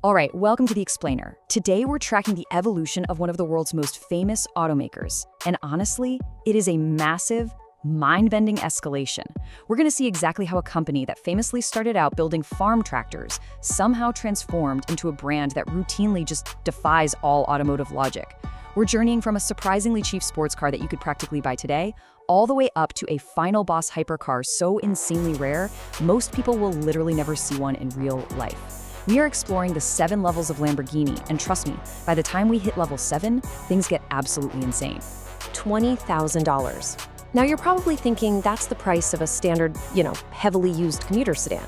All right, welcome to The Explainer. Today we're tracking the evolution of one of the world's most famous automakers. And honestly, it is a massive, mind-bending escalation. We're going to see exactly how a company that famously started out building farm tractors somehow transformed into a brand that routinely just defies all automotive logic. We're journeying from a surprisingly cheap sports car that you could practically buy today, all the way up to a final boss hypercar so insanely rare, most people will literally never see one in real life. We are exploring the 7 levels of Lamborghini, and trust me, by the time we hit level 7, things get absolutely insane. $20,000. Now you're probably thinking that's the price of a standard, heavily used commuter sedan.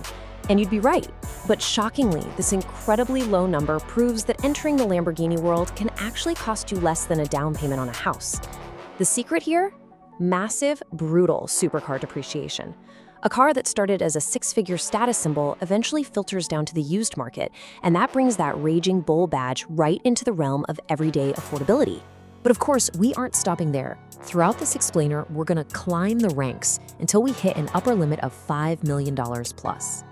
And you'd be right. But shockingly, this incredibly low number proves that entering the Lamborghini world can actually cost you less than a down payment on a house. The secret here? Massive, brutal supercar depreciation. A car that started as a 6-figure status symbol eventually filters down to the used market, and that brings that raging bull badge right into the realm of everyday affordability. But of course, we aren't stopping there. Throughout this explainer, we're gonna climb the ranks until we hit an upper limit of $5 million plus.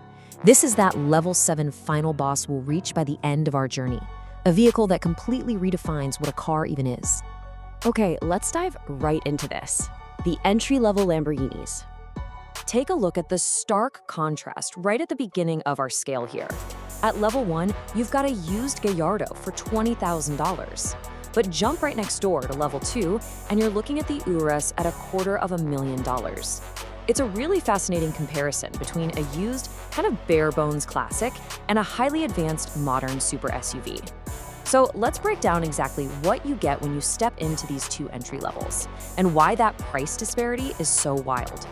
This is that level 7 final boss we'll reach by the end of our journey, a vehicle that completely redefines what a car even is. Okay, let's dive right into this. The entry-level Lamborghinis. Take a look at the stark contrast right at the beginning of our scale here. At level 1, you've got a used Gallardo for $20,000. But jump right next door to level 2, and you're looking at the Urus at $250,000. It's a really fascinating comparison between a used, kind of bare-bones classic and a highly advanced modern super SUV. So let's break down exactly what you get when you step into these two entry levels, and why that price disparity is so wild.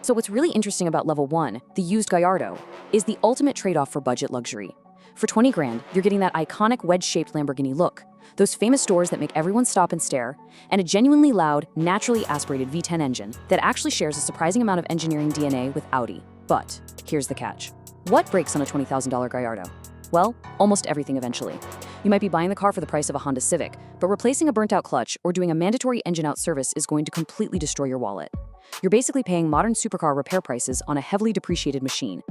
So what's really interesting about level 1, the used Gallardo, is the ultimate trade-off for budget luxury. For 20 grand, you're getting that iconic wedge-shaped Lamborghini look, those famous doors that make everyone stop and stare, and a genuinely loud, naturally aspirated V10 engine that actually shares a surprising amount of engineering DNA with Audi. But here's the catch. What breaks on a $20,000 Gallardo? Well, almost everything eventually. You might be buying the car for the price of a Honda Civic, but replacing a burnt-out clutch or doing a mandatory engine-out service is going to completely destroy your wallet. You're basically paying modern supercar repair prices on a heavily depreciated machine.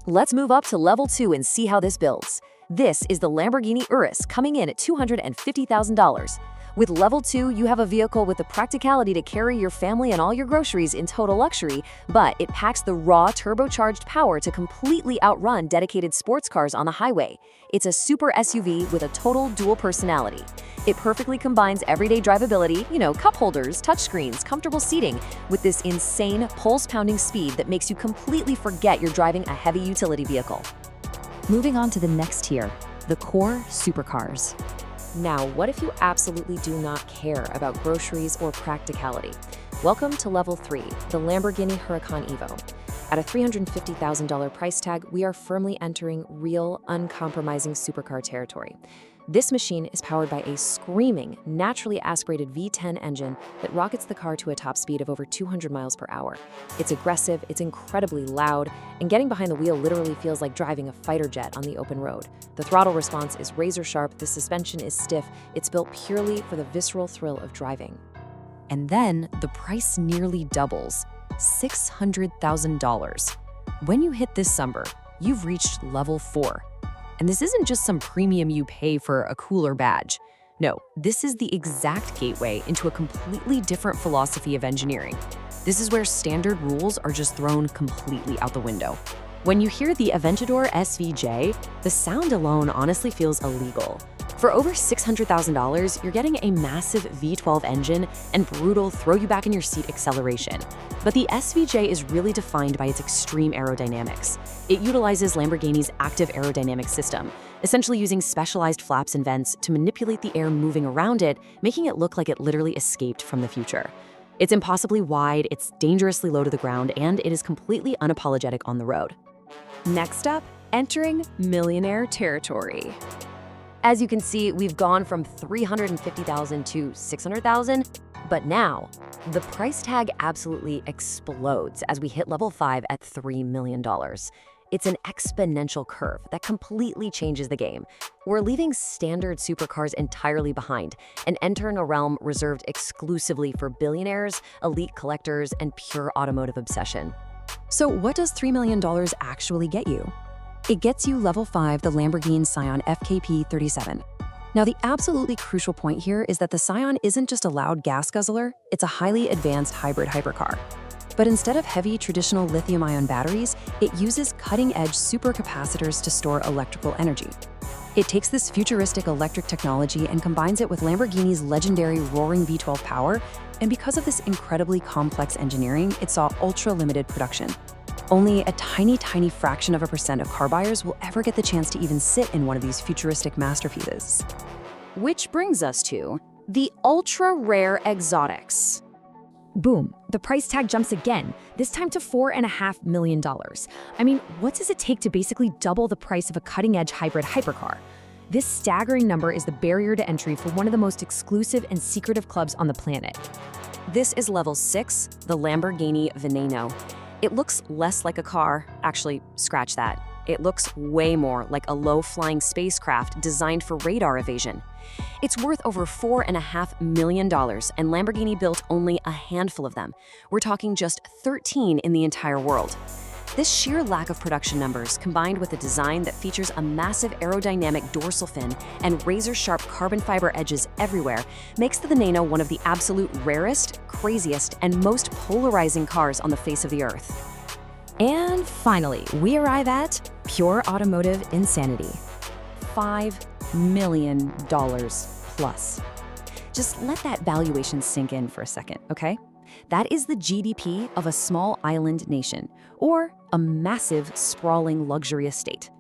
Let's move up to level 2 and see how this builds. This is the Lamborghini Urus coming in at $250,000. With level 2, you have a vehicle with the practicality to carry your family and all your groceries in total luxury, but it packs the raw turbocharged power to completely outrun dedicated sports cars on the highway. It's a super SUV with a total dual personality. It perfectly combines everyday drivability, cup holders, touchscreens, comfortable seating, with this insane pulse-pounding speed that makes you completely forget you're driving a heavy utility vehicle. Moving on to the next tier, the core supercars. Now, what if you absolutely do not care about groceries or practicality? Welcome to level 3, the Lamborghini Huracán EVO. At a $350,000 price tag, we are firmly entering real, uncompromising supercar territory. This machine is powered by a screaming, naturally aspirated V10 engine that rockets the car to a top speed of over 200 miles per hour. It's aggressive, it's incredibly loud, and getting behind the wheel literally feels like driving a fighter jet on the open road. The throttle response is razor sharp, the suspension is stiff, it's built purely for the visceral thrill of driving. And then the price nearly doubles, $600,000. When you hit this number, you've reached level 4. And this isn't just some premium you pay for a cooler badge. No, this is the exact gateway into a completely different philosophy of engineering. This is where standard rules are just thrown completely out the window. When you hear the Aventador SVJ, the sound alone honestly feels illegal. For over $600,000, you're getting a massive V12 engine and brutal throw-you-back-in-your-seat acceleration. But the SVJ is really defined by its extreme aerodynamics. It utilizes Lamborghini's active aerodynamic system, essentially using specialized flaps and vents to manipulate the air moving around it, making it look like it literally escaped from the future. It's impossibly wide, it's dangerously low to the ground, and it is completely unapologetic on the road. Next up, entering millionaire territory. As you can see, we've gone from $350,000 to $600,000, but now the price tag absolutely explodes as we hit level 5 at $3 million. It's an exponential curve that completely changes the game. We're leaving standard supercars entirely behind and entering a realm reserved exclusively for billionaires, elite collectors, and pure automotive obsession. So what does $3 million actually get you? It gets you level 5, the Lamborghini Sián FKP37. Now, the absolutely crucial point here is that the Sián isn't just a loud gas guzzler, it's a highly advanced hybrid hypercar. But instead of heavy traditional lithium-ion batteries, it uses cutting-edge supercapacitors to store electrical energy. It takes this futuristic electric technology and combines it with Lamborghini's legendary roaring V12 power, and because of this incredibly complex engineering, it saw ultra-limited production. Only a tiny fraction of a percent of car buyers will ever get the chance to even sit in one of these futuristic masterpieces. Which brings us to the ultra-rare exotics. Boom, the price tag jumps again, this time to $4.5 million. I mean, what does it take to basically double the price of a cutting-edge hybrid hypercar? This staggering number is the barrier to entry for one of the most exclusive and secretive clubs on the planet. This is level 6, the Lamborghini Veneno. It looks less like a car. Actually, scratch that. It looks way more like a low-flying spacecraft designed for radar evasion. It's worth over $4.5 million, and Lamborghini built only a handful of them. We're talking just 13 in the entire world. This sheer lack of production numbers, combined with a design that features a massive aerodynamic dorsal fin and razor-sharp carbon fiber edges everywhere, makes the Veneno one of the absolute rarest, craziest, and most polarizing cars on the face of the Earth. And finally, we arrive at pure automotive insanity. $5 million plus. Just let that valuation sink in for a second, okay? That is the GDP of a small island nation, or a massive, sprawling luxury estate,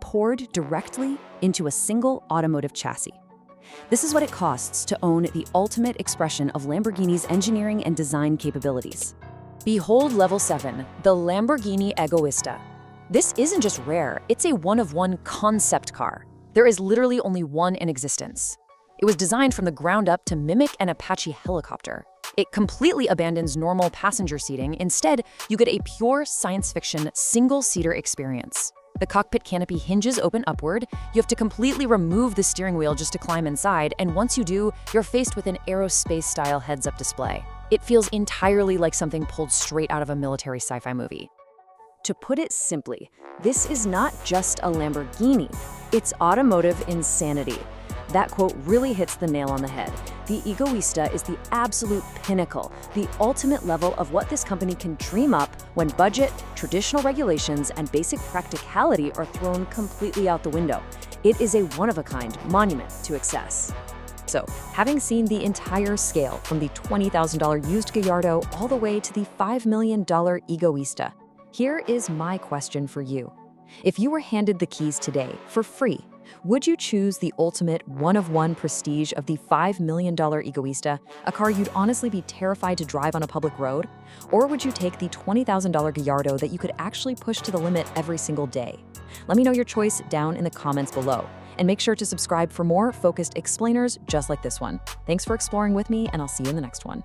poured directly into a single automotive chassis. This is what it costs to own the ultimate expression of Lamborghini's engineering and design capabilities. Behold level 7, the Lamborghini Egoista. This isn't just rare, it's a one-of-one concept car. There is literally only one in existence. It was designed from the ground up to mimic an Apache helicopter. It completely abandons normal passenger seating. Instead, you get a pure science fiction single-seater experience. The cockpit canopy hinges open upward. You have to completely remove the steering wheel just to climb inside, and once you do, you're faced with an aerospace-style heads-up display. It feels entirely like something pulled straight out of a military sci-fi movie. To put it simply, this is not just a Lamborghini, it's automotive insanity. That quote really hits the nail on the head. The Egoista is the absolute pinnacle, the ultimate level of what this company can dream up when budget, traditional regulations, and basic practicality are thrown completely out the window. It is a one-of-a-kind monument to excess. So, having seen the entire scale from the $20,000 used Gallardo all the way to the $5 million Egoista, here is my question for you. If you were handed the keys today for free, would you choose the ultimate one-of-one prestige of the $5 million Egoista, a car you'd honestly be terrified to drive on a public road? Or would you take the $20,000 Gallardo that you could actually push to the limit every single day? Let me know your choice down in the comments below. And make sure to subscribe for more focused explainers just like this one. Thanks for exploring with me, and I'll see you in the next one.